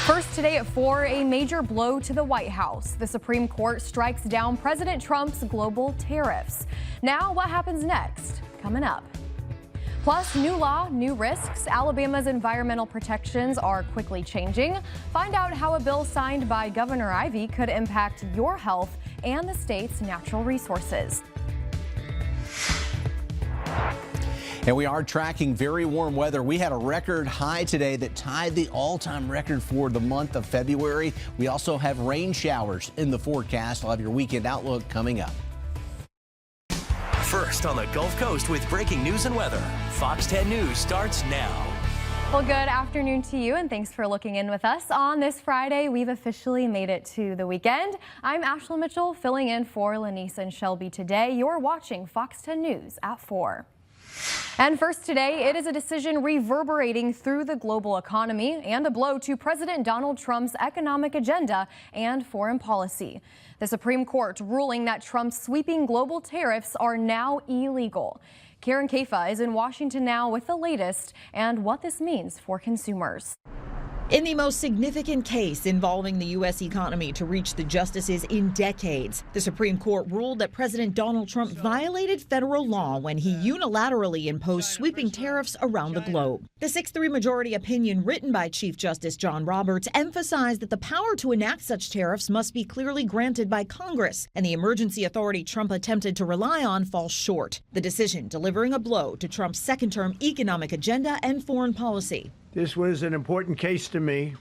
First today at 4, a major blow to the White House. The Supreme Court strikes down President Trump's global tariffs. Now, what happens next? Coming up. Plus, new law, new risks. Alabama's environmental protections are quickly changing. Find out how a bill signed by Governor Ivey could impact your health and the state's natural resources. And we are tracking very warm weather. We had a record high today that tied the all-time record for the month of February. We also have rain showers in the forecast. I'll have your weekend outlook coming up. First on the Gulf Coast with breaking news and weather. Fox 10 News starts now. Well, good afternoon to you, and thanks for looking in with us on this Friday. We've officially made it to the weekend. I'm Ashley Mitchell, filling in for Lanise and Shelby today. You're watching Fox 10 News at 4. And first today, it is a decision reverberating through the global economy and a blow to President Donald Trump's economic agenda and foreign policy. The Supreme Court ruling that Trump's sweeping global tariffs are now illegal. Karen Caifa is in Washington now with the latest and what this means for consumers. In the most significant case involving the U.S. economy to reach the justices in decades, the Supreme Court ruled that President Donald Trump violated federal law when he unilaterally imposed sweeping tariffs around the globe. The 6-3 majority opinion written by Chief Justice John Roberts emphasized that the power to enact such tariffs must be clearly granted by Congress, and the emergency authority Trump attempted to rely on falls short. The decision delivering a blow to Trump's second-term economic agenda and foreign policy. This was an important case to me,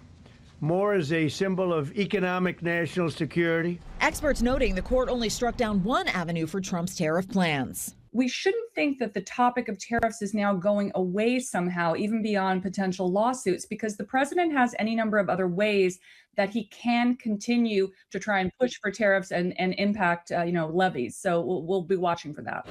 more as a symbol of economic national security. Experts noting the court only struck down one avenue for Trump's tariff plans. We shouldn't think that the topic of tariffs is now going away somehow, even beyond potential lawsuits, because the president has any number of other ways that he can continue to try and push for tariffs and impact, levies. So we'll be watching for that.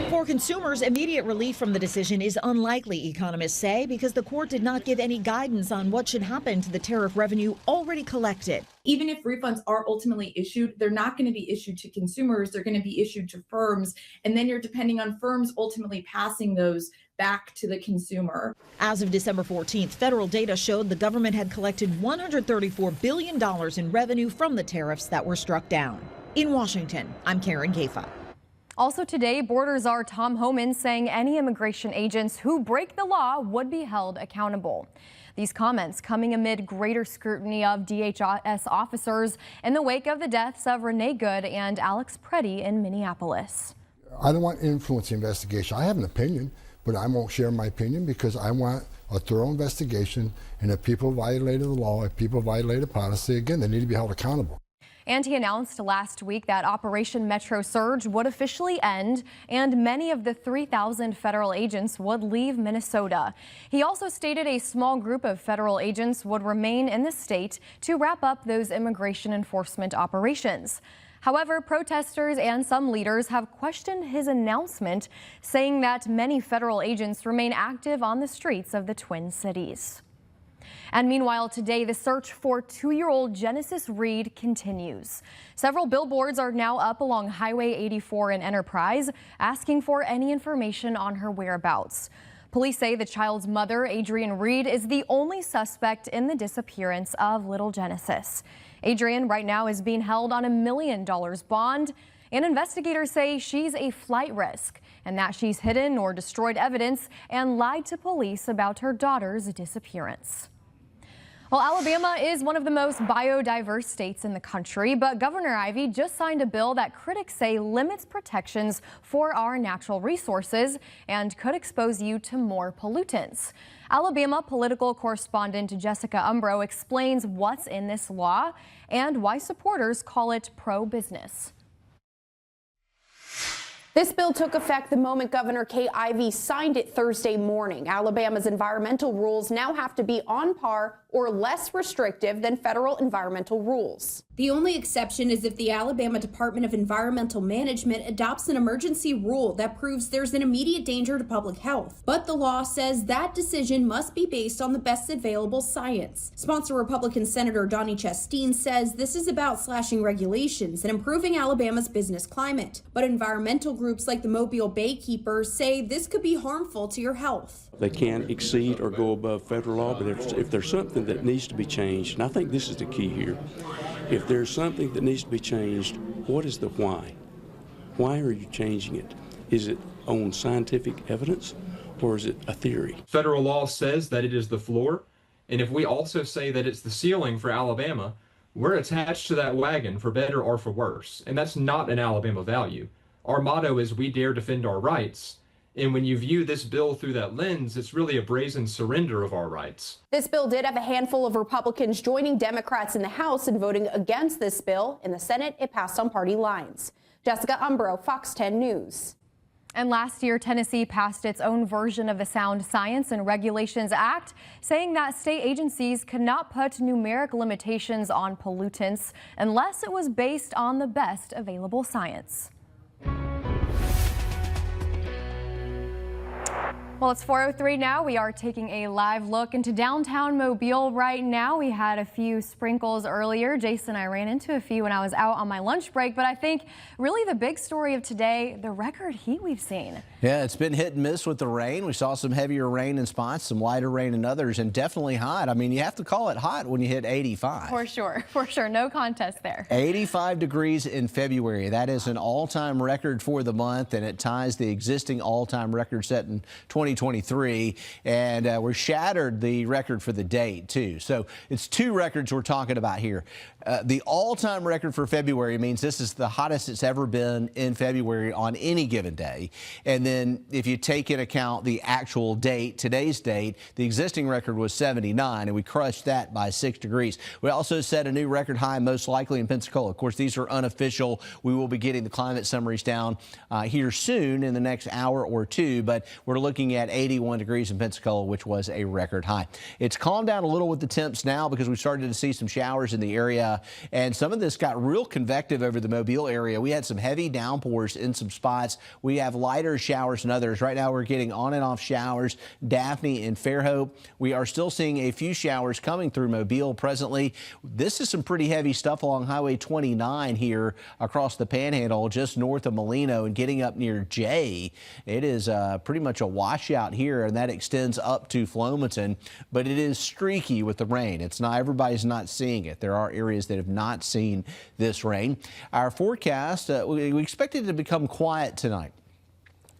For consumers, immediate relief from the decision is unlikely, economists say, because the court did not give any guidance on what should happen to the tariff revenue already collected. Even if refunds are ultimately issued, they're not going to be issued to consumers. They're going to be issued to firms. And then you're depending on firms ultimately passing those back to the consumer. As of December 14th, federal data showed the government had collected $134 billion in revenue from the tariffs that were struck down. In Washington, I'm Karen Caifa. Also today, Border Czar Tom Homan saying any immigration agents who break the law would be held accountable. These comments coming amid greater scrutiny of DHS officers in the wake of the deaths of Renee Good and Alex Preddy in Minneapolis. I don't want to influence the investigation. I have an opinion, but I won't share my opinion because I want a thorough investigation, and if people violated the law, if people violated policy, again, they need to be held accountable. And he announced last week that Operation Metro Surge would officially end, and many of the 3,000 federal agents would leave Minnesota. He also stated a small group of federal agents would remain in the state to wrap up those immigration enforcement operations. However, protesters and some leaders have questioned his announcement, saying that many federal agents remain active on the streets of the Twin Cities. And meanwhile, today, the search for 2-year-old Genesis Reed continues. Several billboards are now up along Highway 84 in Enterprise, asking for any information on her whereabouts. Police say the child's mother, Adrienne Reed, is the only suspect in the disappearance of little Genesis. Adrienne right now is being held on $1 million bond, and investigators say she's a flight risk and that she's hidden or destroyed evidence and lied to police about her daughter's disappearance. Well, Alabama is one of the most biodiverse states in the country, but Governor Ivey just signed a bill that critics say limits protections for our natural resources and could expose you to more pollutants. Alabama political correspondent Jessica Umbro explains what's in this law and why supporters call it pro-business. This bill took effect the moment Governor Kay Ivey signed it Thursday morning. Alabama's environmental rules now have to be on par or less restrictive than federal environmental rules. The only exception is if the Alabama Department of Environmental Management adopts an emergency rule that proves there's an immediate danger to public health. But the law says that decision must be based on the best available science. Sponsor Republican Senator Donnie Chasteen says this is about slashing regulations and improving Alabama's business climate. But environmental groups like the Mobile Baykeepers say this could be harmful to your health. They can't exceed or go above federal law, but if there's something that needs to be changed, and I think this is the key here, if there's something that needs to be changed, what is the why? Why are you changing it? Is it on scientific evidence or is it a theory? Federal law says that it is the floor, and if we also say that it's the ceiling for Alabama, we're attached to that wagon for better or for worse, and that's not an Alabama value. Our motto is we dare defend our rights, and when you view this bill through that lens, it's really a brazen surrender of our rights. This bill did have a handful of Republicans joining Democrats in the House and voting against this bill. In the Senate, it passed on party lines. Jessica Umbro, Fox 10 News. And last year, Tennessee passed its own version of the Sound Science and Regulations Act, saying that state agencies could not put numeric limitations on pollutants unless it was based on the best available science. Well, it's 4:03 now. We are taking a live look into downtown Mobile right now. We had a few sprinkles earlier. Jason, I ran into a few when I was out on my lunch break, but I think really the big story of today, the record heat we've seen. Yeah, it's been hit and miss with the rain. We saw some heavier rain in spots, some lighter rain in others, and definitely hot. I mean, you have to call it hot when you hit 85. For sure. No contest there. 85 degrees in February. That is an all-time record for the month, and it ties the existing all-time record set in 2023, and we shattered the record for the date too. So it's two records we're talking about here. The all-time record for February means this is the hottest it's ever been in February on any given day. And then if you take into account the actual date, today's date, the existing record was 79, and we crushed that by 6 degrees. We also set a new record high, most likely in Pensacola. Of course, these are unofficial. We will be getting the climate summaries down here soon in the next hour or two, but we're looking at 81 degrees in Pensacola, which was a record high. It's calmed down a little with the temps now because we started to see some showers in the area, and some of this got real convective over the Mobile area. We had some heavy downpours in some spots. We have lighter showers in others. Right now we're getting on and off showers. Daphne and Fairhope. We are still seeing a few showers coming through Mobile presently. This is some pretty heavy stuff along Highway 29 here across the Panhandle, just north of Molino and getting up near Jay. It is pretty much a washout here, and that extends up to Flomaton, but it is streaky with the rain. It's not, everybody's not seeing it. There are areas that have not seen this rain. Our forecast, we expect it to become quiet tonight.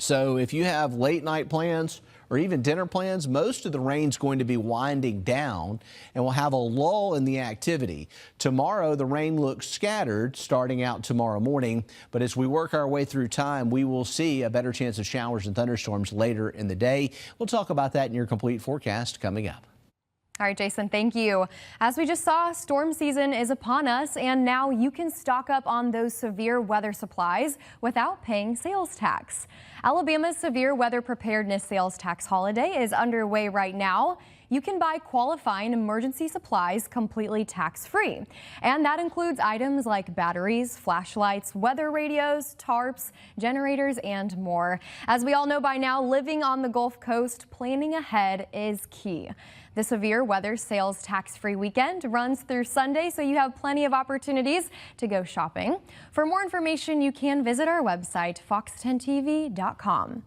So if you have late night plans or even dinner plans, most of the rain's going to be winding down, and we'll have a lull in the activity. Tomorrow, the rain looks scattered starting out tomorrow morning, but as we work our way through time, we will see a better chance of showers and thunderstorms later in the day. We'll talk about that in your complete forecast coming up. All right, Jason, thank you. As we just saw, storm season is upon us, and now you can stock up on those severe weather supplies without paying sales tax. Alabama's Severe Weather Preparedness Sales Tax holiday is underway right now. You can buy qualifying emergency supplies completely tax-free. And that includes items like batteries, flashlights, weather radios, tarps, generators, and more. As we all know by now, living on the Gulf Coast, planning ahead is key. The Severe Weather Sales Tax-Free Weekend runs through Sunday, so you have plenty of opportunities to go shopping. For more information, you can visit our website, fox10tv.com.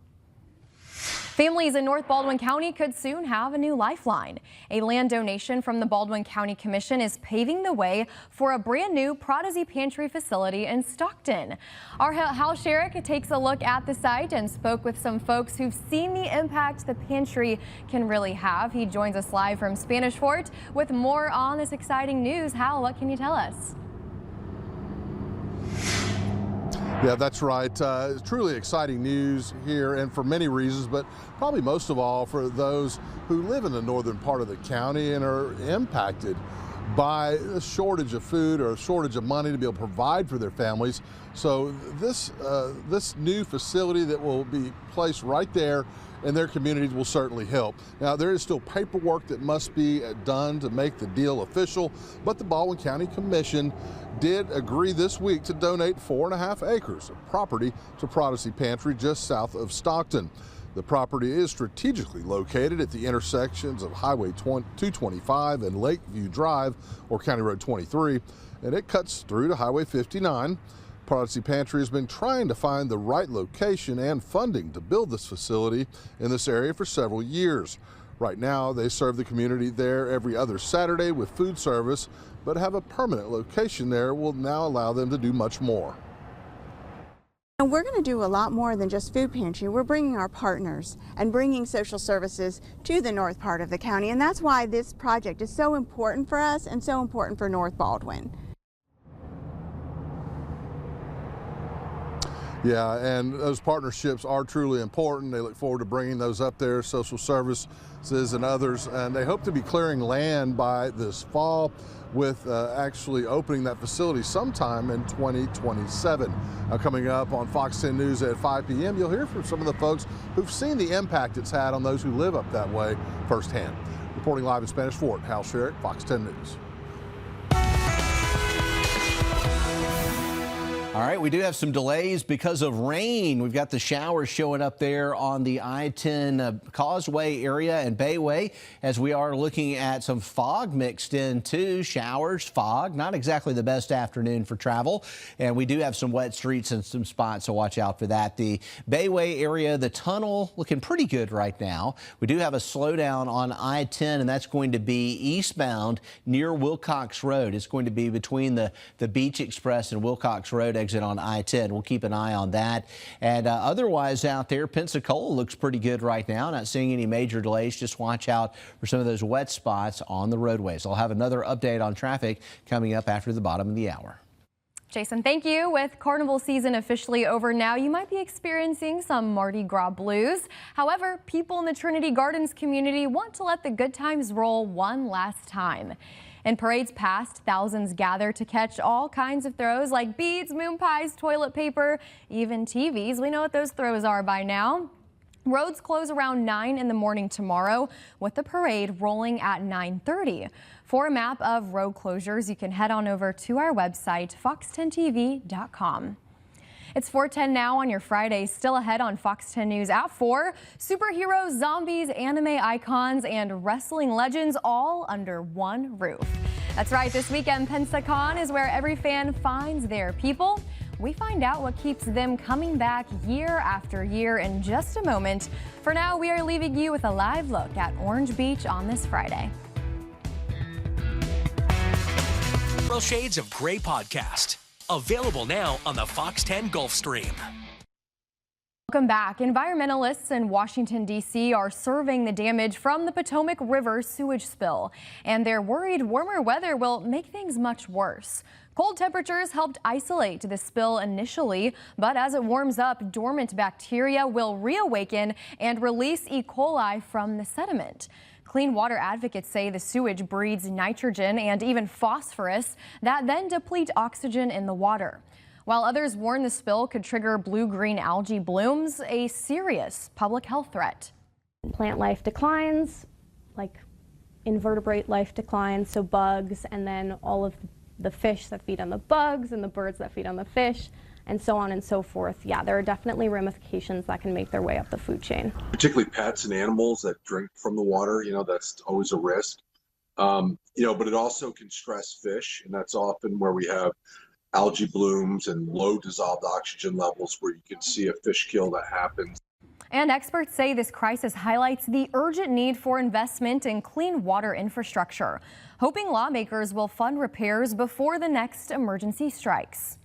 Families in North Baldwin County could soon have a new lifeline. A land donation from the Baldwin County Commission is paving the way for a brand new Prodigy Pantry facility in Stockton. Our Hal Sherrick takes a look at the site and spoke with some folks who've seen the impact the pantry can really have. He joins us live from Spanish Fort with more on this exciting news. Hal, what can you tell us? Yeah, that's right. Truly exciting news here, and for many reasons, but probably most of all for those who live in the northern part of the county and are impacted by a shortage of food or a shortage of money to be able to provide for their families. So this new facility that will be placed right there in their communities will certainly help. Now, there is still paperwork that must be done to make the deal official, but the Baldwin County Commission did agree this week to donate 4.5 acres of property to Prodigy Pantry just south of Stockton. The property is strategically located at the intersections of Highway 225 and Lakeview Drive, or County Road 23, and it cuts through to Highway 59. Prodigy Pantry has been trying to find the right location and funding to build this facility in this area for several years. Right now, they serve the community there every other Saturday with food service, but have a permanent location there will now allow them to do much more. And we're going to do a lot more than just food pantry. We're bringing our partners and bringing social services to the north part of the county, and that's why this project is so important for us and so important for North Baldwin. Yeah, and those partnerships are truly important. They look forward to bringing those up there, social services and others, and they hope to be clearing land by this fall with actually opening that facility sometime in 2027. Coming up on Fox 10 News at 5 p.m., you'll hear from some of the folks who've seen the impact it's had on those who live up that way firsthand. Reporting live in Spanish Fort, Hal Sherrick, Fox 10 News. All right, we do have some delays because of rain. We've got the showers showing up there on the I-10 Causeway area and Bayway, as we are looking at some fog mixed in too. Showers, fog, not exactly the best afternoon for travel. And we do have some wet streets and some spots, so watch out for that. The Bayway area, the tunnel looking pretty good right now. We do have a slowdown on I-10, and that's going to be eastbound near Wilcox Road. It's going to be between the Beach Express and Wilcox Road exit on I-10. We'll keep an eye on that. And otherwise out there, Pensacola looks pretty good right now. Not seeing any major delays. Just watch out for some of those wet spots on the roadways. I'll have another update on traffic coming up after the bottom of the hour. Jason, thank you. With carnival season officially over now, you might be experiencing some Mardi Gras blues. However, people in the Trinity Gardens community want to let the good times roll one last time. In parades past, thousands gather to catch all kinds of throws like beads, moon pies, toilet paper, even TVs. We know what those throws are by now. Roads close around 9 in the morning tomorrow, with the parade rolling at 9:30. For a map of road closures, you can head on over to our website, fox10tv.com. It's 4:10 now on your Friday. Still ahead on Fox 10 News at 4. Superheroes, zombies, anime icons, and wrestling legends all under one roof. That's right. This weekend, Pensacon is where every fan finds their people. We find out what keeps them coming back year after year in just a moment. For now, we are leaving you with a live look at Orange Beach on this Friday. Shades of Grey podcast. Available now on the Fox 10 Gulf Stream. Welcome back. Environmentalists in Washington, D.C. are surveying the damage from the Potomac River sewage spill, and they're worried warmer weather will make things much worse. Cold temperatures helped isolate the spill initially, but as it warms up, dormant bacteria will reawaken and release E. coli from the sediment. Clean water advocates say the sewage breeds nitrogen and even phosphorus that then deplete oxygen in the water. While others warn the spill could trigger blue-green algae blooms, a serious public health threat. Plant life declines, like invertebrate life declines, so bugs, and then all of the fish that feed on the bugs and the birds that feed on the fish, and so on and so forth. Yeah, there are definitely ramifications that can make their way up the food chain. Particularly pets and animals that drink from the water, that's always a risk. But it also can stress fish, and that's often where we have algae blooms and low dissolved oxygen levels where you can see a fish kill that happens. And experts say this crisis highlights the urgent need for investment in clean water infrastructure, hoping lawmakers will fund repairs before the next emergency strikes.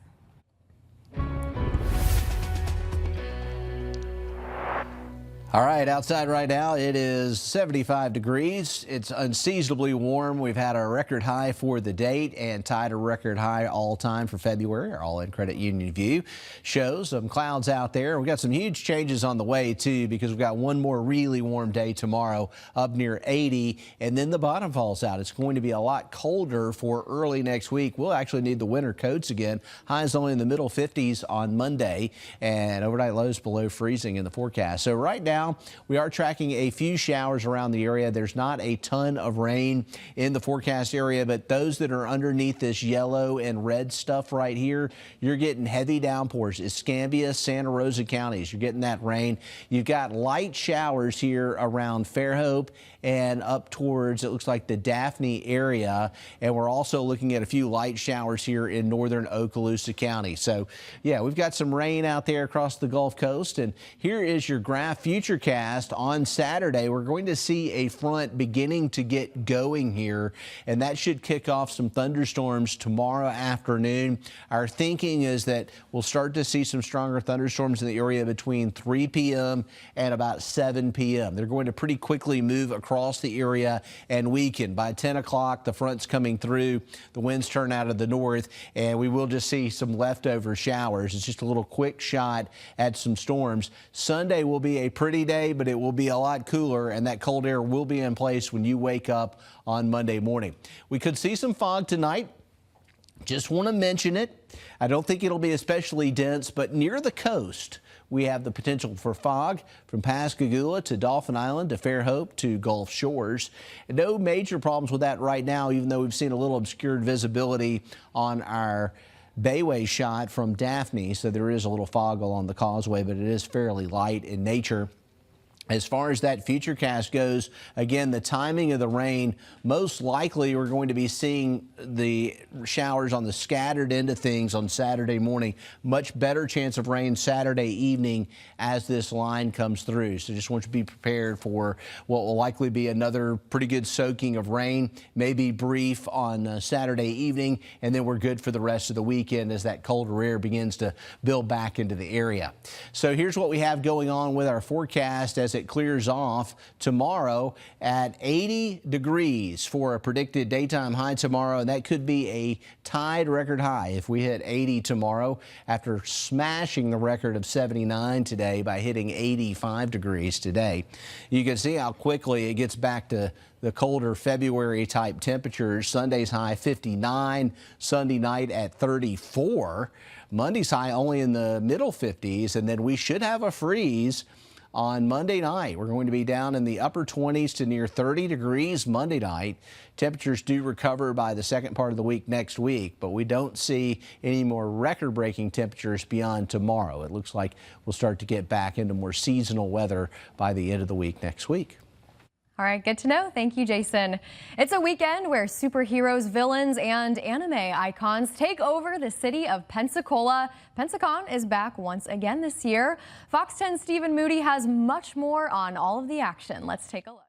All right, outside right now, it is 75 degrees. It's unseasonably warm. We've had our record high for the date and tied a record high all time for February. Our All-In Credit Union View shows some clouds out there. We've got some huge changes on the way, too, because we've got one more really warm day tomorrow up near 80, and then the bottom falls out. It's going to be a lot colder for early next week. We'll actually need the winter coats again. Highs only in the middle 50s on Monday, and overnight lows below freezing in the forecast. So right now, down. We are tracking a few showers around the area. There's not a ton of rain in the forecast area, but those that are underneath this yellow and red stuff right here, you're getting heavy downpours. Escambia, Santa Rosa counties, you're getting that rain. You've got light showers here around Fairhope and up towards, it looks like, the Daphne area. And we're also looking at a few light showers here in northern Okaloosa County. So, yeah, we've got some rain out there across the Gulf Coast. And here is your graph futurecast. On Saturday, we're going to see a front beginning to get going here, and that should kick off some thunderstorms tomorrow afternoon. Our thinking is that we'll start to see some stronger thunderstorms in the area between 3 p.m. and about 7 p.m. They're going to pretty quickly move across the area and weaken. By 10 o'clock, the front's coming through, the winds turn out of the north, and we will just see some leftover showers. It's just a little quick shot at some storms. Sunday will be a pretty day, but it will be a lot cooler, and that cold air will be in place when you wake up on Monday morning. We could see some fog tonight. Just want to mention it. I don't think it'll be especially dense, but near the coast, we have the potential for fog from Pascagoula to Dauphin Island to Fairhope to Gulf Shores. No major problems with that right now, even though we've seen a little obscured visibility on our Bayway shot from Daphne. So there is a little fog along the causeway, but it is fairly light in nature. As far as that futurecast goes, again, the timing of the rain, most likely we're going to be seeing the showers on the scattered end of things on Saturday morning. Much better chance of rain Saturday evening as this line comes through. So just want you to be prepared for what will likely be another pretty good soaking of rain, maybe brief on Saturday evening, and then we're good for the rest of the weekend as that colder air begins to build back into the area. So here's what we have going on with our forecast as it clears off tomorrow at 80 degrees for a predicted daytime high tomorrow, and that could be a tied record high if we hit 80 tomorrow after smashing the record of 79 today by hitting 85 degrees today. You can see how quickly it gets back to the colder February type temperatures. Sunday's high 59, Sunday night at 34, Monday's high only in the middle 50s, and then we should have a freeze on Monday night. We're going to be down in the upper 20s to near 30 degrees Monday night. Temperatures do recover by the second part of the week next week, but we don't see any more record-breaking temperatures beyond tomorrow. It looks like we'll start to get back into more seasonal weather by the end of the week next week. All right, good to know. Thank you, Jason. It's a weekend where superheroes, villains, and anime icons take over the city of Pensacola. Pensacon is back once again this year. Fox 10's Stephen Moody has much more on all of the action. Let's take a look.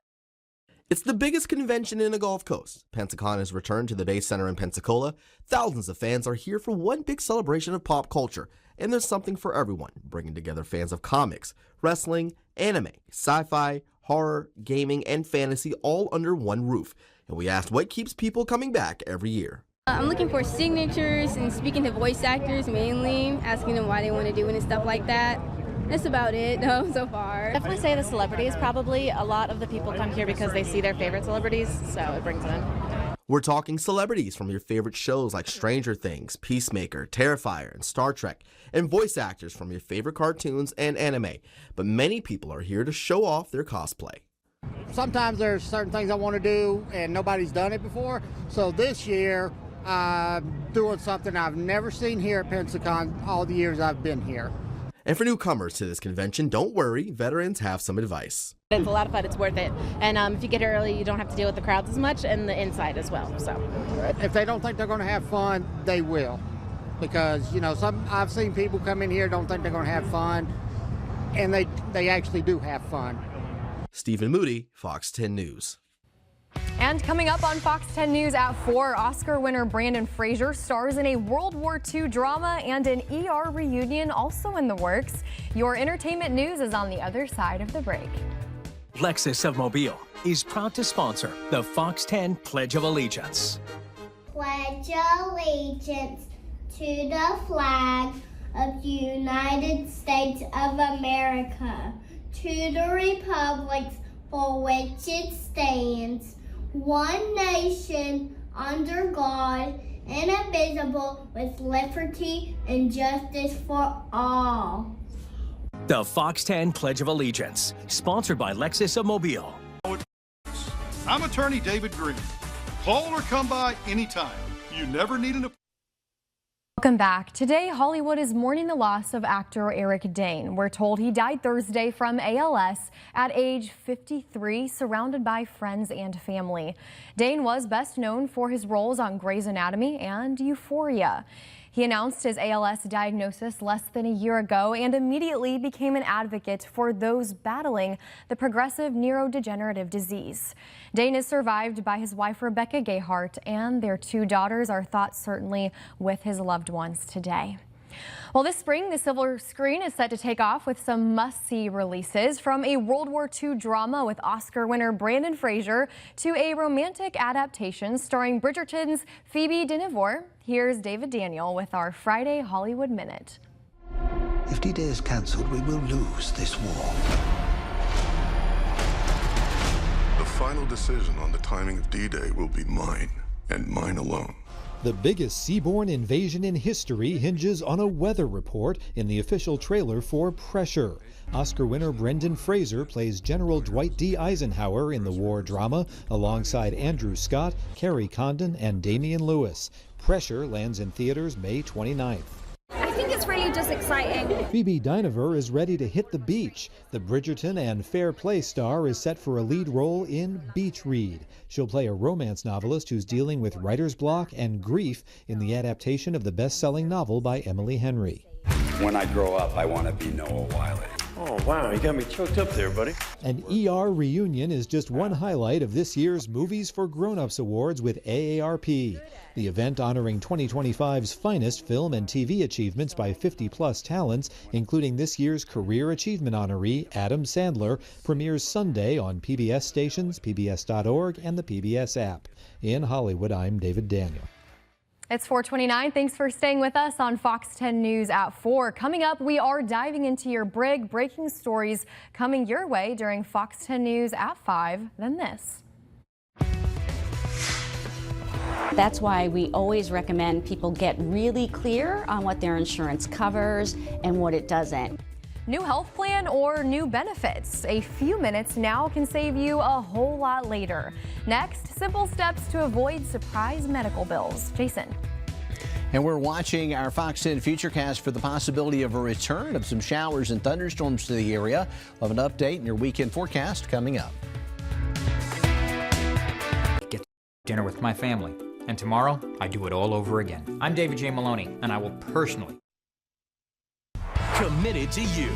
It's the biggest convention in the Gulf Coast. Pensacon has returned to the Bay Center in Pensacola. Thousands of fans are here for one big celebration of pop culture, and there's something for everyone, bringing together fans of comics, wrestling, anime, sci-fi, horror, gaming, and fantasy all under one roof. And we asked what keeps people coming back every year. I'm looking for signatures and speaking to voice actors mainly, asking them why they want to do it and stuff like that. That's about it, though, so far. Definitely say the celebrities, probably. A lot of the people come here because they see their favorite celebrities, so it brings them in. We're talking celebrities from your favorite shows like Stranger Things, Peacemaker, Terrifier, and Star Trek, and voice actors from your favorite cartoons and anime. But many people are here to show off their cosplay. Sometimes there's certain things I want to do and nobody's done it before. So this year, I'm doing something I've never seen here at Pensacon all the years I've been here. And for newcomers to this convention, don't worry, veterans have some advice. It's a lot of fun, it's worth it. And if you get here early, you don't have to deal with the crowds as much and the inside as well. So if they don't think they're going to have fun, they will. Because, you know, I've seen people come in here, don't think they're going to have fun, and they actually do have fun. Stephen Moody, Fox 10 News. And coming up on Fox 10 News at 4, Oscar winner Brandon Fraser stars in a World War II drama, and an ER reunion also in the works. Your entertainment news is on the other side of the break. Lexus of Mobile is proud to sponsor the Fox 10 Pledge of Allegiance. Pledge allegiance to the flag of the United States of America, to the republics for which it stands, one nation, under God, indivisible, with liberty and justice for all. The Fox 10 Pledge of Allegiance, sponsored by Lexus of Mobile. I'm attorney David Green. Call or come by anytime. You never need an. Welcome back. Today, Hollywood is mourning the loss of actor Eric Dane. We're told he died Thursday from ALS at age 53, surrounded by friends and family. Dane was best known for his roles on Grey's Anatomy and Euphoria. He announced his ALS diagnosis less than a year ago and immediately became an advocate for those battling the progressive neurodegenerative disease. Dane is survived by his wife, Rebecca Gayhart, and their 2 daughters. Our thoughts certainly with his loved ones today. Well, this spring, the silver screen is set to take off with some must-see releases, from a World War II drama with Oscar winner Brendan Fraser to a romantic adaptation starring Bridgerton's Phoebe Dynevor. Here's David Daniel with our Friday Hollywood Minute. If D-Day is cancelled, we will lose this war. The final decision on the timing of D-Day will be mine, and mine alone. The biggest seaborne invasion in history hinges on a weather report in the official trailer for Pressure. Oscar winner Brendan Fraser plays General Dwight D. Eisenhower in the war drama alongside Andrew Scott, Carrie Condon, and Damian Lewis. Pressure lands in theaters May 29th. I think it's really just exciting. Phoebe Dynevor is ready to hit the beach. The Bridgerton and Fair Play star is set for a lead role in Beach Read. She'll play a romance novelist who's dealing with writer's block and grief in the adaptation of the best-selling novel by Emily Henry. When I grow up, I want to be Noah Wyle. Oh, wow, you got me choked up there, buddy. An ER reunion is just one highlight of this year's Movies for Grown-Ups Awards with AARP. The event honoring 2025's finest film and TV achievements by 50-plus talents, including this year's Career Achievement honoree, Adam Sandler, premieres Sunday on PBS stations, pbs.org, and the PBS app. In Hollywood, I'm David Daniel. It's 4:29. Thanks for staying with us on Fox 10 News at 4. Coming up, we are diving into your big breaking stories coming your way during Fox 10 News at 5. Then this. That's why we always recommend people get really clear on what their insurance covers and what it doesn't. New health plan or new benefits? A few minutes now can save you a whole lot later. Next, simple steps to avoid surprise medical bills. Jason. And we're watching our Fox 10 Futurecast for the possibility of a return of some showers and thunderstorms to the area. We'll have an update in your weekend forecast coming up. Get dinner with my family. And tomorrow, I do it all over again. I'm David J. Maloney, and I will personally committed to you.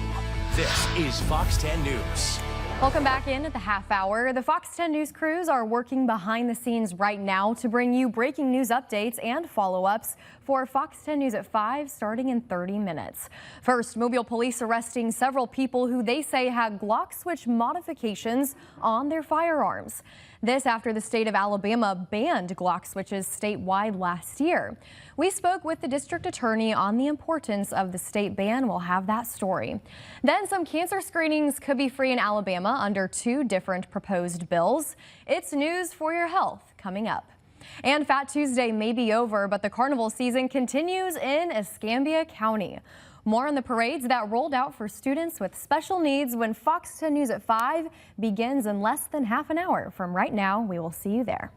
This is Fox 10 News. Welcome back in at the half hour. The Fox 10 News crews are working behind the scenes right now to bring you breaking news updates and follow-ups for Fox 10 News at 5, starting in 30 minutes. First, Mobile police arresting several people who they say had Glock switch modifications on their firearms. This after the state of Alabama banned Glock switches statewide last year. We spoke with the district attorney on the importance of the state ban. We'll have that story. Then some cancer screenings could be free in Alabama under 2 different proposed bills. It's news for your health coming up. And Fat Tuesday may be over, but the carnival season continues in Escambia County. More on the parades that rolled out for students with special needs when Fox 10 News at 5 begins in less than half an hour from right now. We will see you there.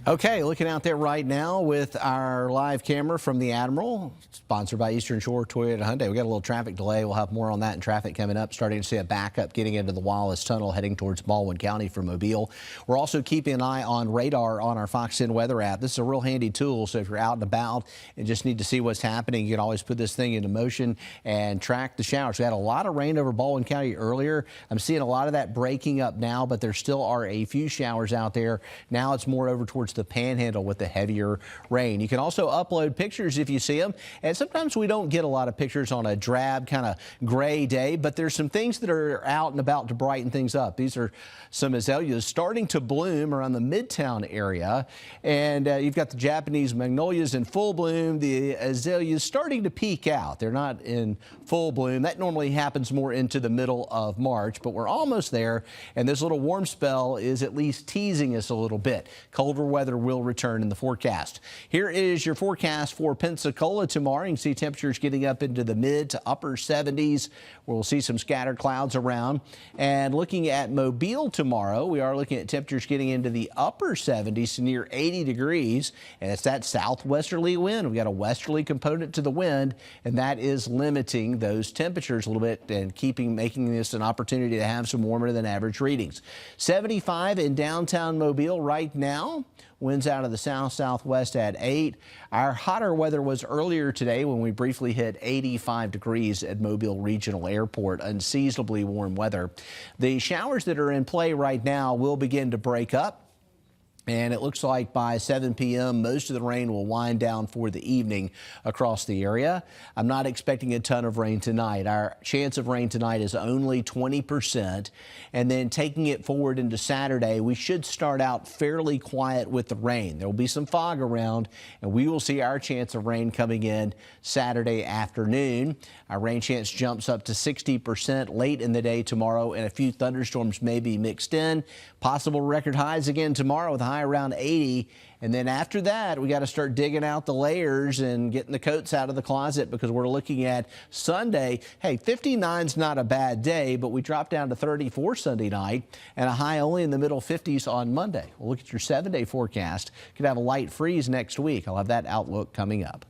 Okay, looking out there right now with our live camera from the Admiral, sponsored by Eastern Shore Toyota Hyundai. We got a little traffic delay. We'll have more on that in traffic coming up. Starting to see a backup getting into the Wallace Tunnel heading towards Baldwin County from Mobile. We're also keeping an eye on radar on our Fox 10 weather app. This is a real handy tool, so if you're out and about and just need to see what's happening, you can always put this thing into motion and track the showers. We had a lot of rain over Baldwin County earlier. I'm seeing a lot of that breaking up now, but there still are a few showers out there. Now it's more over towards the Panhandle with the heavier rain. You can also upload pictures if you see them, and sometimes we don't get a lot of pictures on a drab kind of gray day, but there's some things that are out and about to brighten things up. These are some azaleas starting to bloom around the Midtown area, and you've got the Japanese magnolias in full bloom. The azaleas starting to peak out. They're not in full bloom. That normally happens more into the middle of March, but we're almost there, and this little warm spell is at least teasing us a little bit. Colder weather weather will return in the forecast. Here is your forecast for Pensacola tomorrow. You can see temperatures getting up into the mid to upper 70s. We'll see some scattered clouds around. And looking at Mobile tomorrow, we are looking at temperatures getting into the upper 70s to near 80 degrees. And it's that southwesterly wind. We've got a westerly component to the wind, and that is limiting those temperatures a little bit and making this an opportunity to have some warmer than average readings. 75 in downtown Mobile right now. Winds out of the south-southwest at 8. Our hotter weather was earlier today when we briefly hit 85 degrees at Mobile Regional Airport. Unseasonably warm weather. The showers that are in play right now will begin to break up. And it looks like by 7 p.m., most of the rain will wind down for the evening across the area. I'm not expecting a ton of rain tonight. Our chance of rain tonight is only 20%. And then taking it forward into Saturday, we should start out fairly quiet with the rain. There will be some fog around, and we will see our chance of rain coming in Saturday afternoon. Our rain chance jumps up to 60% late in the day tomorrow, and a few thunderstorms may be mixed in. Possible record highs again tomorrow with a high around 80. And then after that, we got to start digging out the layers and getting the coats out of the closet, because we're looking at Sunday. Hey, 59's not a bad day, but we drop down to 34 Sunday night and a high only in the middle 50s on Monday. We'll look at your 7-day forecast. Could have a light freeze next week. I'll have that outlook coming up.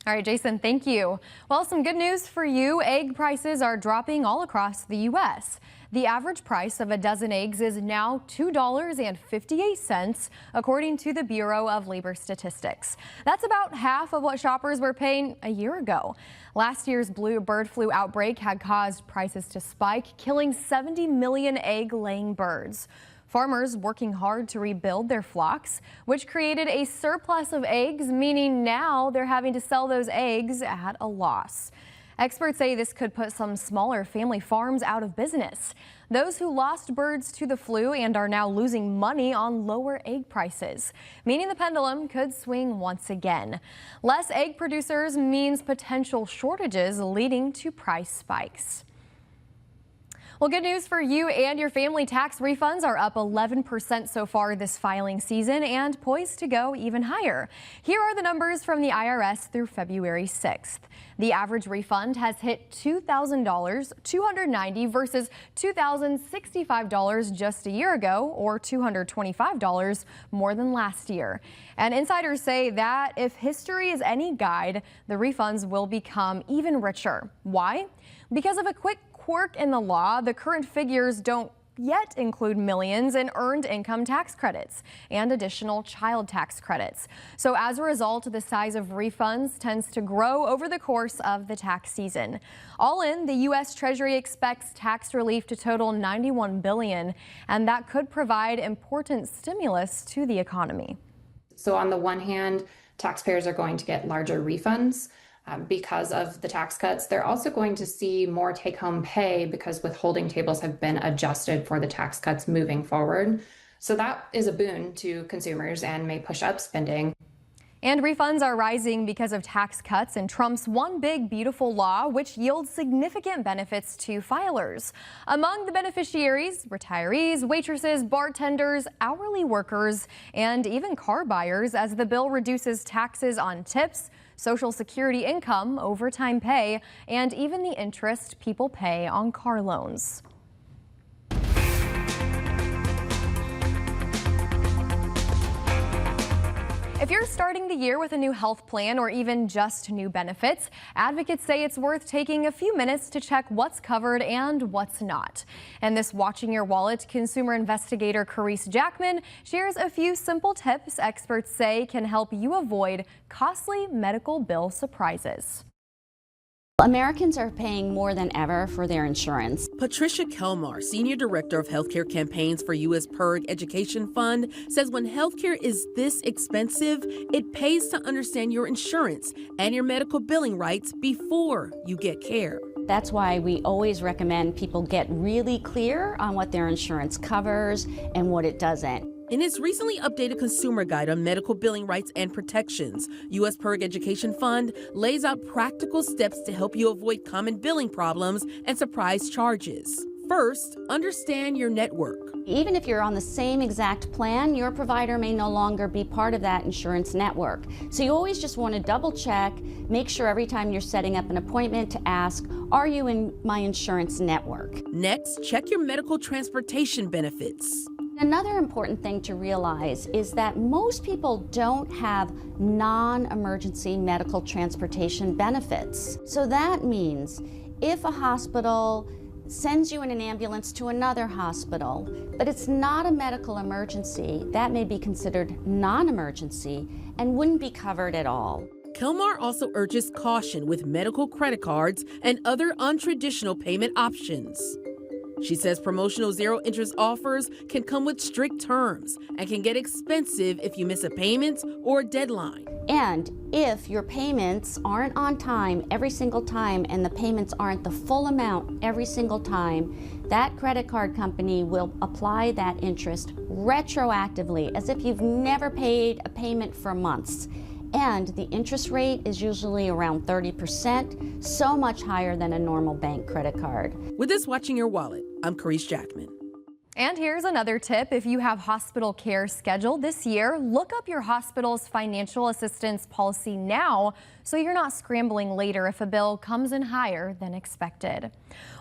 All right, Jason, thank you. Well, some good news for you. Egg prices are dropping all across the U.S. The average price of a dozen eggs is now $2.58, according to the Bureau of Labor Statistics. That's about half of what shoppers were paying a year ago. Last year's bird flu outbreak had caused prices to spike, killing 70 million egg-laying birds. Farmers working hard to rebuild their flocks, which created a surplus of eggs, meaning now they're having to sell those eggs at a loss. Experts say this could put some smaller family farms out of business. Those who lost birds to the flu and are now losing money on lower egg prices, meaning the pendulum could swing once again. Less egg producers means potential shortages, leading to price spikes. Well, good news for you and your family. Tax refunds are up 11% so far this filing season and poised to go even higher. Here are the numbers from the IRS through February 6th. The average refund has hit $2,000, $290 versus $2,065 just a year ago, or $225 more than last year. And insiders say that if history is any guide, the refunds will become even richer. Why? Because of a quick quirk in the law, the current figures don't yet include millions in earned income tax credits and additional child tax credits. So as a result, the size of refunds tends to grow over the course of the tax season. All in, the U.S. Treasury expects tax relief to total $91 billion, and that could provide important stimulus to the economy. So on the one hand, taxpayers are going to get larger refunds because of the tax cuts. They're also going to see more take-home pay because withholding tables have been adjusted for the tax cuts moving forward. So that is a boon to consumers and may push up spending. And refunds are rising because of tax cuts and Trump's One Big Beautiful Law, which yields significant benefits to filers. Among the beneficiaries, retirees, waitresses, bartenders, hourly workers, and even car buyers, as the bill reduces taxes on tips, Social Security income, overtime pay, and even the interest people pay on car loans. If you're starting the year with a new health plan or even just new benefits, advocates say it's worth taking a few minutes to check what's covered and what's not. And this Watching Your Wallet consumer investigator Carice Jackman shares a few simple tips experts say can help you avoid costly medical bill surprises. Americans are paying more than ever for their insurance. Patricia Kelmar, Senior Director of Healthcare Campaigns for U.S. PIRG Education Fund, says when healthcare is this expensive, it pays to understand your insurance and your medical billing rights before you get care. That's why we always recommend people get really clear on what their insurance covers and what it doesn't. In its recently updated consumer guide on medical billing rights and protections, U.S. PIRG Education Fund lays out practical steps to help you avoid common billing problems and surprise charges. First, understand your network. Even if you're on the same exact plan, your provider may no longer be part of that insurance network. So you always just want to double check, make sure every time you're setting up an appointment to ask, are you in my insurance network? Next, check your medical transportation benefits. Another important thing to realize is that most people don't have non-emergency medical transportation benefits. So that means if a hospital sends you in an ambulance to another hospital, but it's not a medical emergency, that may be considered non-emergency and wouldn't be covered at all. Kelmar also urges caution with medical credit cards and other untraditional payment options. She says promotional zero-interest offers can come with strict terms and can get expensive if you miss a payment or a deadline. And if your payments aren't on time every single time and the payments aren't the full amount every single time, that credit card company will apply that interest retroactively as if you've never paid a payment for months. And the interest rate is usually around 30%, so much higher than a normal bank credit card. With this Watching Your Wallet, I'm Carice Jackman. And here's another tip. If you have hospital care scheduled this year, look up your hospital's financial assistance policy now so you're not scrambling later if a bill comes in higher than expected.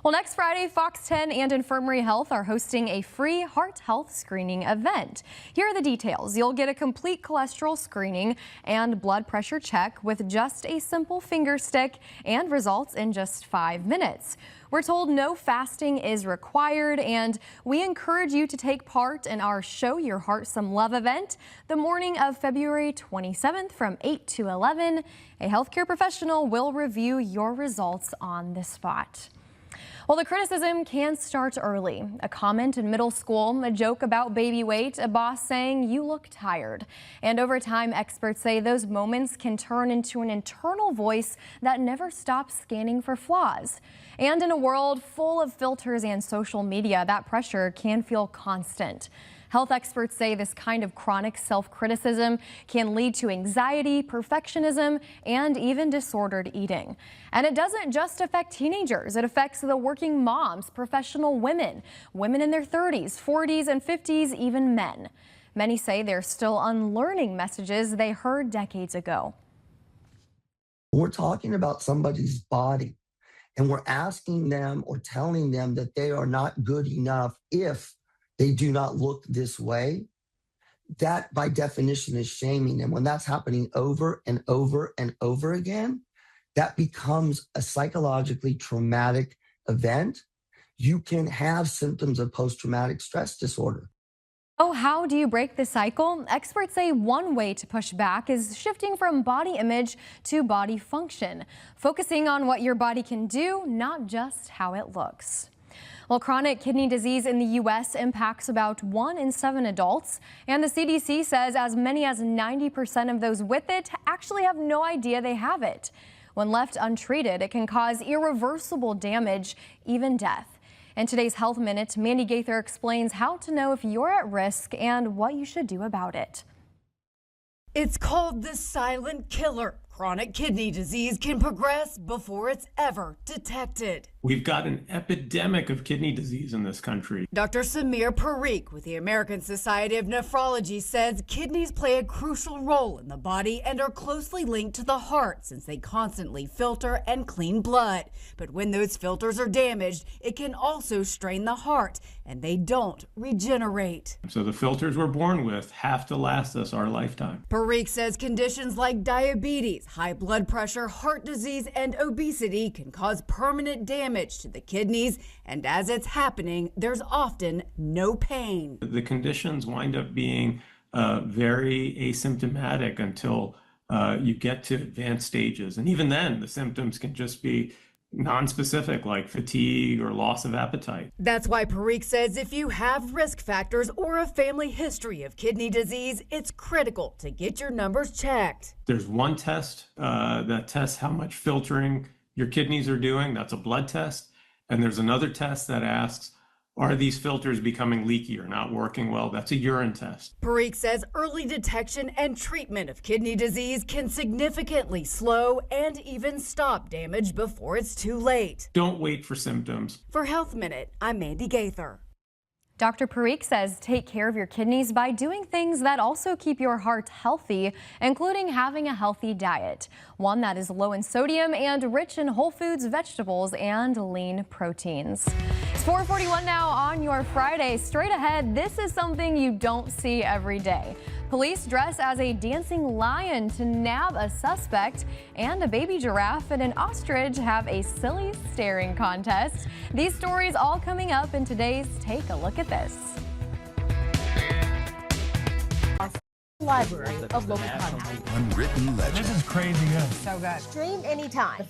Well, next Friday, Fox 10 and Infirmary Health are hosting a free heart health screening event. Here are the details. You'll get a complete cholesterol screening and blood pressure check with just a simple finger stick and results in just 5 minutes. We're told no fasting is required, and we encourage you to take part in our Show Your Heart Some Love event the morning of February 27th from 8 to 11. A healthcare professional will review your results on the spot. Well, the criticism can start early. A comment in middle school, a joke about baby weight, a boss saying you look tired. And over time, experts say those moments can turn into an internal voice that never stops scanning for flaws. And in a world full of filters and social media, that pressure can feel constant. Health experts say this kind of chronic self-criticism can lead to anxiety, perfectionism, and even disordered eating. And it doesn't just affect teenagers. It affects the working moms, professional women, women in their 30s, 40s, and 50s, even men. Many say they're still unlearning messages they heard decades ago. We're talking about somebody's body, and we're asking them or telling them that they are not good enough if they do not look this way. That by definition is shaming. And when that's happening over and over and over again, that becomes a psychologically traumatic event. You can have symptoms of post-traumatic stress disorder. Oh, how do you break the cycle? Experts say one way to push back is shifting from body image to body function, focusing on what your body can do, not just how it looks. Well, chronic kidney disease in the U.S. impacts about 1 in 7 adults, and the CDC says as many as 90% of those with it actually have no idea they have it. When left untreated, it can cause irreversible damage, even death. In today's Health Minute, Mandy Gaither explains how to know if you're at risk and what you should do about it. It's called the silent killer. Chronic kidney disease can progress before it's ever detected. We've got an epidemic of kidney disease in this country. Dr. Samir Parikh with the American Society of Nephrology says kidneys play a crucial role in the body and are closely linked to the heart since they constantly filter and clean blood. But when those filters are damaged, it can also strain the heart, and they don't regenerate. So the filters we're born with have to last us our lifetime. Parikh says conditions like diabetes, high blood pressure, heart disease, and obesity can cause permanent damage to the kidneys, and as it's happening, there's often no pain. The conditions wind up being very asymptomatic until you get to advanced stages. And even then, the symptoms can just be nonspecific, like fatigue or loss of appetite. That's why Parikh says if you have risk factors or a family history of kidney disease, it's critical to get your numbers checked. There's one test that tests how much filtering your kidneys are doing. That's a blood test. And there's another test that asks Are these filters becoming leaky or not working well? That's a urine test. Parikh says early detection and treatment of kidney disease can significantly slow and even stop damage before it's too late. Don't wait for symptoms. For Health Minute, I'm Mandy Gaither. Dr. Parikh says take care of your kidneys by doing things that also keep your heart healthy, including having a healthy diet, one that is low in sodium and rich in whole foods, vegetables, and lean proteins. It's 4:41 now on your Friday. Straight ahead, this is something you don't see every day. Police dress as a dancing lion to nab a suspect, and a baby giraffe and an ostrich have a silly staring contest. These stories all coming up in today's Take a Look at This. Library of local content. Unwritten legend. This is crazy good. So good. Stream anytime.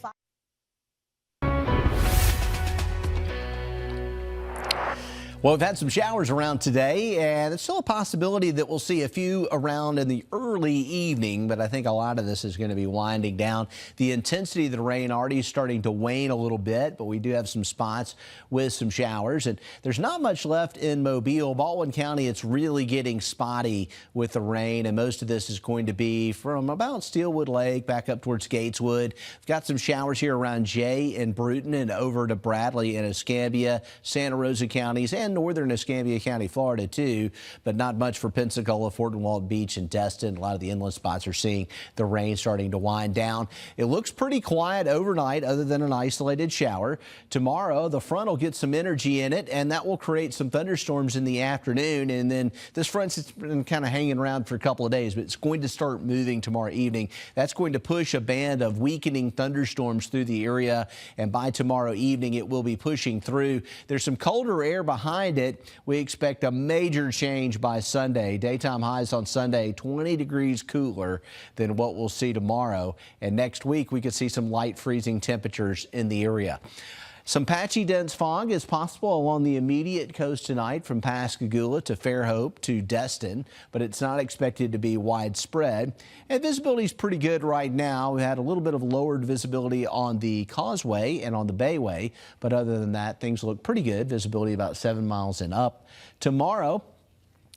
Well, we've had some showers around today, and it's still a possibility that we'll see a few around in the early evening, but I think a lot of this is going to be winding down. The intensity of the rain already is starting to wane a little bit, but we do have some spots with some showers, and there's not much left in Mobile. Baldwin County, it's really getting spotty with the rain, and most of this is going to be from about Steelwood Lake back up towards Gateswood. We've got some showers here around Jay and Bruton and over to Bradley and Escambia, Santa Rosa counties, and northern Escambia County, Florida, too, but not much for Pensacola, Fort Walton Beach, and Destin. A lot of the inland spots are seeing the rain starting to wind down. It looks pretty quiet overnight other than an isolated shower. Tomorrow, the front will get some energy in it, and that will create some thunderstorms in the afternoon. And then this front's been kind of hanging around for a couple of days, but it's going to start moving tomorrow evening. That's going to push a band of weakening thunderstorms through the area, and by tomorrow evening, it will be pushing through. There's some colder air behind it. We expect a major change by Sunday. Daytime highs on Sunday, 20 degrees cooler than what we'll see tomorrow. And next week, we could see some light freezing temperatures in the area. Some patchy dense fog is possible along the immediate coast tonight from Pascagoula to Fairhope to Destin, but it's not expected to be widespread. And visibility is pretty good right now. We had a little bit of lowered visibility on the Causeway and on the Bayway, but other than that, things look pretty good. Visibility about 7 miles and up. Tomorrow,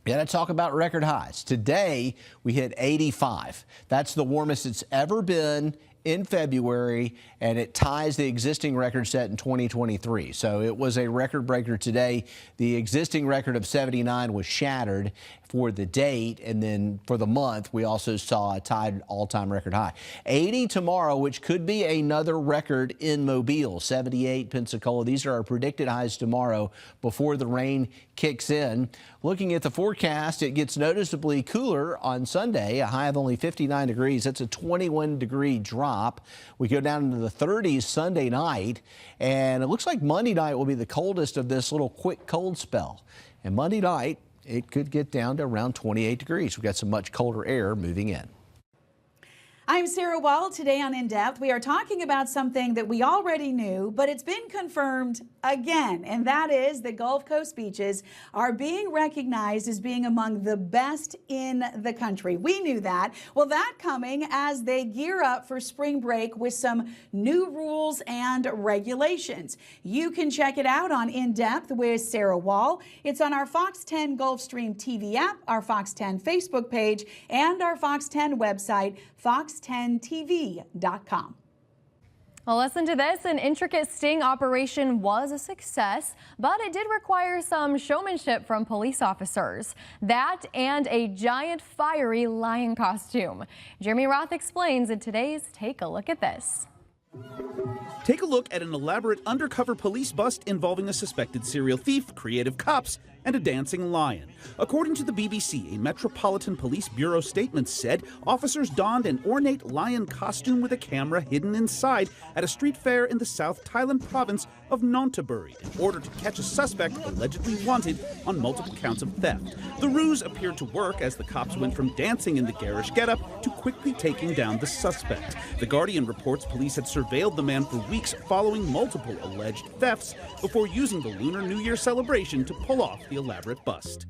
we got to talk about record highs. Today, we hit 85. That's the warmest it's ever been in February, and it ties the existing record set in 2023. So it was a record breaker today. The existing record of 79 was shattered for the date, and then for the month, we also saw a tied all-time record high. 80 tomorrow, which could be another record in Mobile. 78 Pensacola. These are our predicted highs tomorrow before the rain kicks in. Looking at the forecast, it gets noticeably cooler on Sunday, a high of only 59 degrees. That's a 21-degree drop. We go down into the 30s Sunday night, and it looks like Monday night will be the coldest of this little quick cold spell. And Monday night, it could get down to around 28 degrees. We've got some much colder air moving in. I'm Sarah Wall. Today on In Depth, we are talking about something that we already knew, but it's been confirmed again, and that is the Gulf Coast beaches are being recognized as being among the best in the country. We knew that. Well, that coming as they gear up for spring break with some new rules and regulations. You can check it out on In Depth with Sarah Wall. It's on our Fox 10 Gulfstream TV app, our Fox 10 Facebook page, and our Fox 10 website, fox10tv.com. Well, listen to this. An intricate sting operation was a success, but it did require some showmanship from police officers. That and a giant fiery lion costume. Jeremy Roth explains in today's Take a Look at This. Take a look at an elaborate undercover police bust involving a suspected serial thief, creative cops, and a dancing lion. According to the BBC, a Metropolitan Police Bureau statement said officers donned an ornate lion costume with a camera hidden inside at a street fair in the South Thailand province of Nonthaburi in order to catch a suspect allegedly wanted on multiple counts of theft. The ruse appeared to work as the cops went from dancing in the garish getup to quickly taking down the suspect. The Guardian reports police had surveilled the man for weeks following multiple alleged thefts before using the Lunar New Year celebration to pull off the elaborate bust.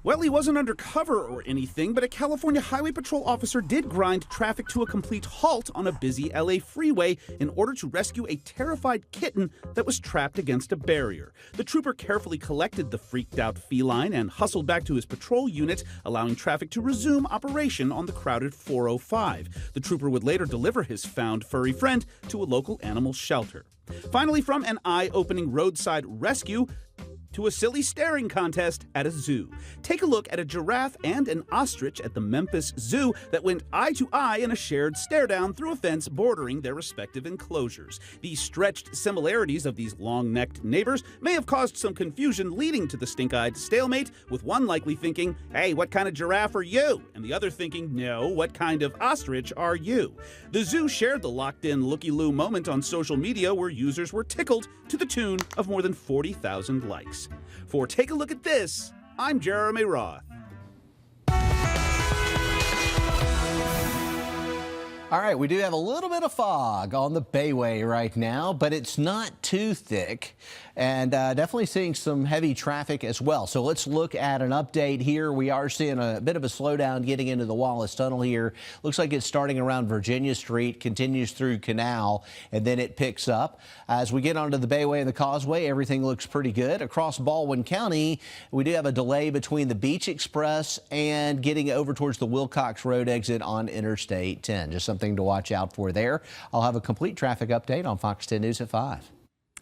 Well, he wasn't undercover or anything, but a California Highway Patrol officer did grind traffic to a complete halt on a busy LA freeway in order to rescue a terrified kitten that was trapped against a barrier. The trooper carefully collected the freaked out feline and hustled back to his patrol unit, allowing traffic to resume operation on the crowded 405. The trooper would later deliver his found furry friend to a local animal shelter. Finally, from an eye-opening roadside rescue to a silly staring contest at a zoo. Take a look at a giraffe and an ostrich at the Memphis Zoo that went eye to eye in a shared stare down through a fence bordering their respective enclosures. The stretched similarities of these long-necked neighbors may have caused some confusion, leading to the stink-eyed stalemate, with one likely thinking, "Hey, what kind of giraffe are you?" and the other thinking, "No, what kind of ostrich are you?" The zoo shared the locked-in looky-loo moment on social media, where users were tickled to the tune of more than 40,000 likes. For Take a Look at This, I'm Jeremy Roth. All right, we do have a little bit of fog on the Bayway right now, but it's not too thick, and definitely seeing some heavy traffic as well. So let's look at an update here. We are seeing a bit of a slowdown getting into the Wallace Tunnel here. Looks like it's starting around Virginia Street, continues through Canal, and then it picks up. As we get onto the Bayway and the Causeway, everything looks pretty good. Across Baldwin County, we do have a delay between the Beach Express and getting over towards the Wilcox Road exit on Interstate 10. Just something to watch out for there. I'll have a complete traffic update on Fox 10 News at 5.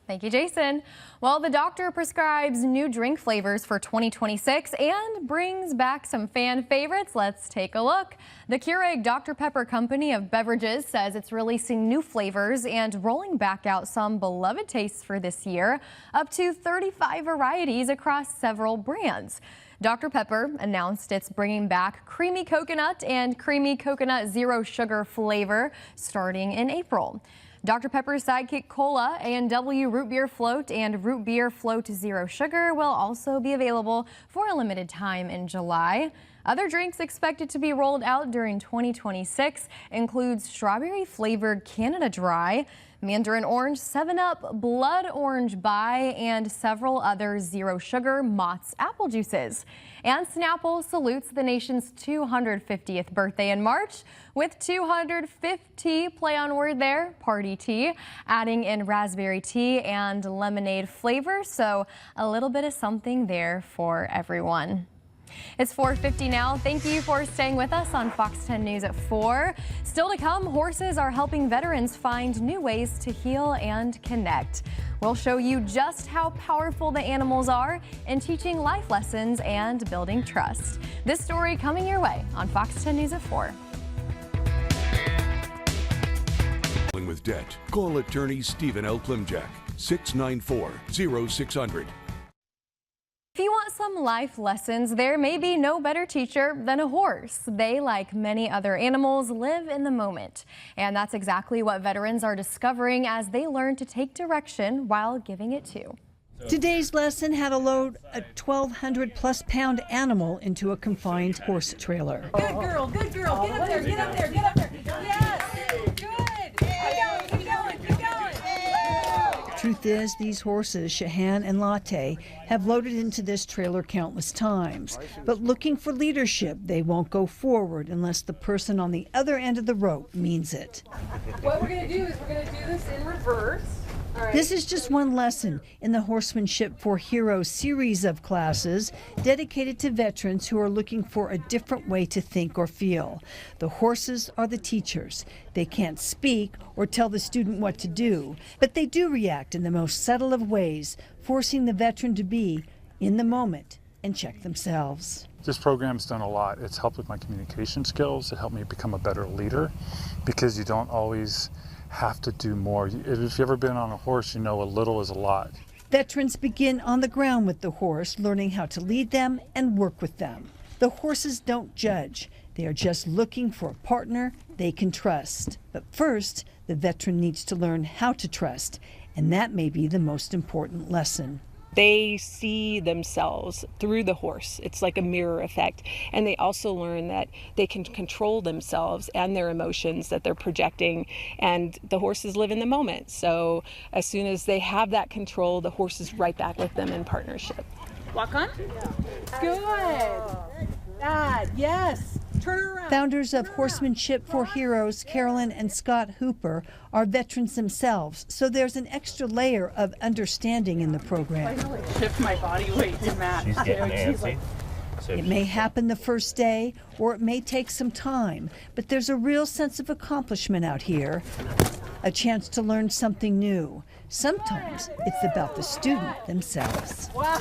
Thank you, Jason. Well, the doctor prescribes new drink flavors for 2026 and brings back some fan favorites. Let's take a look. The Keurig Dr. Pepper Company of Beverages says it's releasing new flavors and rolling back out some beloved tastes for this year, up to 35 varieties across several brands. Dr. Pepper announced it's bringing back creamy coconut and creamy coconut zero sugar flavor starting in April. Dr. Pepper's Sidekick Cola, A&W Root Beer Float, and Root Beer Float Zero Sugar will also be available for a limited time in July. Other drinks expected to be rolled out during 2026 include strawberry-flavored Canada Dry, Mandarin Orange 7-Up, Blood Orange Bai, and several other zero-sugar Mott's apple juices. And Snapple salutes the nation's 250th birthday in March with 250, play on word there, party tea, adding in raspberry tea and lemonade flavor, so a little bit of something there for everyone. It's 4:50 now. Thank you for staying with us on Fox 10 News at 4. Still to come, horses are helping veterans find new ways to heal and connect. We'll show you just how powerful the animals are in teaching life lessons and building trust. This story coming your way on Fox 10 News at 4. With debt, call attorney Stephen L. Plimjack, 694-0600. If you want some life lessons, there may be no better teacher than a horse. They, like many other animals, live in the moment. And that's exactly what veterans are discovering as they learn to take direction while giving it to. Today's lesson: how to load a 1,200-plus pound animal into a confined horse trailer. Good girl, good girl. Get up there, get up there, get up there. Yes, good. Keep going, keep going. Truth is, these horses, Shahan and Latte, have loaded into this trailer countless times. But looking for leadership, they won't go forward unless the person on the other end of the rope means it. What we're going to do is we're going to do this in reverse. All right. This is just one lesson in the Horsemanship for Heroes series of classes dedicated to veterans who are looking for a different way to think or feel. The horses are the teachers. They can't speak or tell the student what to do, but they do react in the most subtle of ways, forcing the veteran to be in the moment and check themselves. This program's done a lot. It's helped with my communication skills. It helped me become a better leader, because you don't always have to do more. If you've ever been on a horse, you know a little is a lot. Veterans begin on the ground with the horse, learning how to lead them and work with them. The horses don't judge. They are just looking for a partner they can trust. But first, the veteran needs to learn how to trust, and that may be the most important lesson. They see themselves through the horse. It's like a mirror effect. And they also learn that they can control themselves and their emotions that they're projecting. And the horses live in the moment. So as soon as they have that control, the horse is right back with them in partnership. Walk on. Good. Dad, yes. Turn around. Founders of Horsemanship for Heroes, Carolyn and Scott Hooper, are veterans themselves, so there's an extra layer of understanding in the program. Shift my body weight to match. She's getting antsy. It may happen the first day, or it may take some time, but there's a real sense of accomplishment out here, a chance to learn something new. Sometimes it's about the student themselves. Wow.